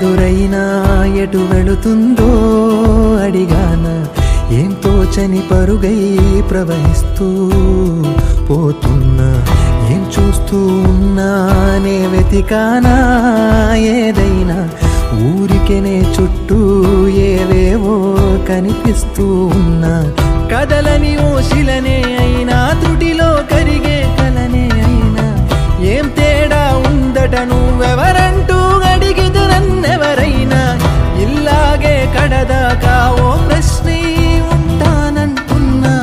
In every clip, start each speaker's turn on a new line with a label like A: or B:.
A: ఎదురైనా ఎటు వెళుతుందో అడిగాన ఏం తోచని పరుగై ప్రవహిస్తూ పోతున్నా ఏం చూస్తూ ఉన్నానే వెతికానా ఏదైనా ఊరికెనే చుట్టూ ఏవేవో కనిపిస్తూ ఉన్నా కదలని ఓశిలనే అయినా త్రుటిలో కరిగే కలనే అయినా ఏం తేడా ఉందట నువ్వెవరంటూ అడిగిదు నన్నెవరైనా ఇల్లాగే కడదాకా ఓ ప్రశ్నే ఉంటానంటున్నా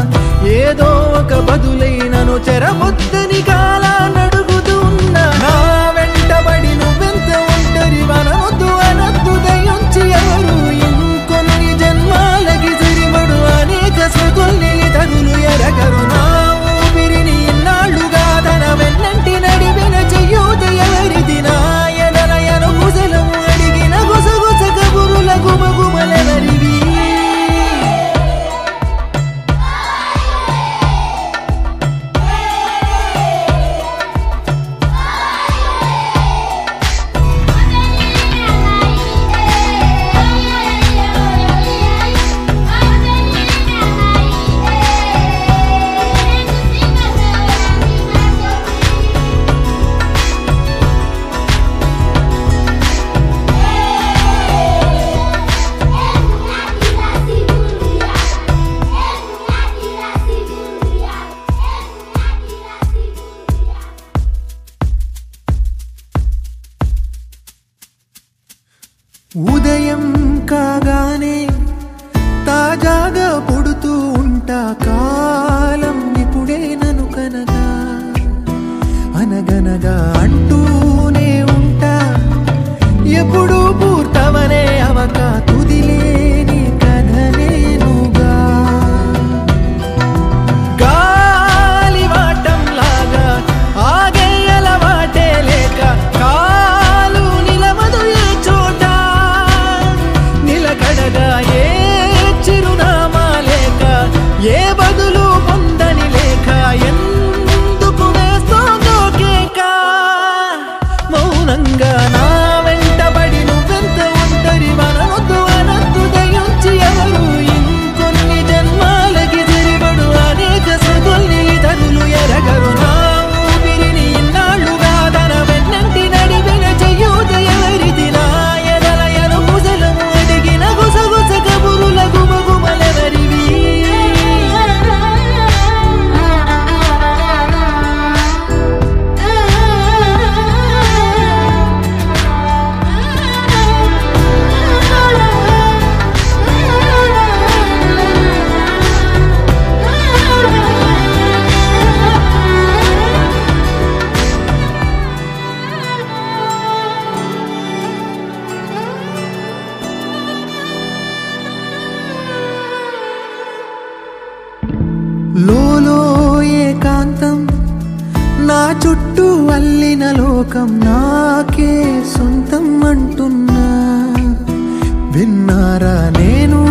A: ఏదో ఒక బదులైనను చెరబొద్దని కాలానడుగుతూ ఉన్నా నా వెంటబడి నువ్వెంత ఒంటరి వనవద్దు అనద్దు దయించి ఎవరు ఇంకొన్ని జన్మాలకి సరిపడు అనేక స్మృతుల్ని తగులు ఎరగరు నా ఊపిరిని ఇన్నాళ్ళుగా తన వెన్నంటి నడిపిన చెయ్యూత ఎవరిది నా ఎదలయను కుశలము అడిగిన గుసగుస కబురుల గుమగుమలెవరివి ఉదయం కాగానే తాజాగా పుడుతూ ఉంటా కాలం ఇప్పుడే నన్ను కనగా అనగనగా అంటూనే ఉంటా ఎప్పుడు పూర్తవనే అవక తుదిలేని కథనేనుగా గాలి వాటంలాగా ఆగే అలవాటే లేక కాలు నిలవదు ఏ చోట నిలకడగా ఏ చిరునామా లేక ఏ బదులు పొందని లేక ఎందుకు వేస్తోందో కేక మౌనంగా నా వెంటబడి నువ్వెంత ఒంటరి వనవద్దు అనద్దు దయించి ఎవరు ఇంకొన్ని జన్మాలకి సరిపడు అనేక స్మృతుల్ని తగులు ఎరగరు నా ఊపిరిని ఇన్నాళ్ళుగా తన వెన్నంటి నడిపిన చెయ్యూత ఎవరిది నా ఎదలయను కుశలము అడిగిన గుసగుస కబురుల గుమగుమలెవరివి లోలో ఏకాంతం నా చుట్టూ అల్లిన లోకం నాకే సొంతం అంటున్నా విన్నారా నేను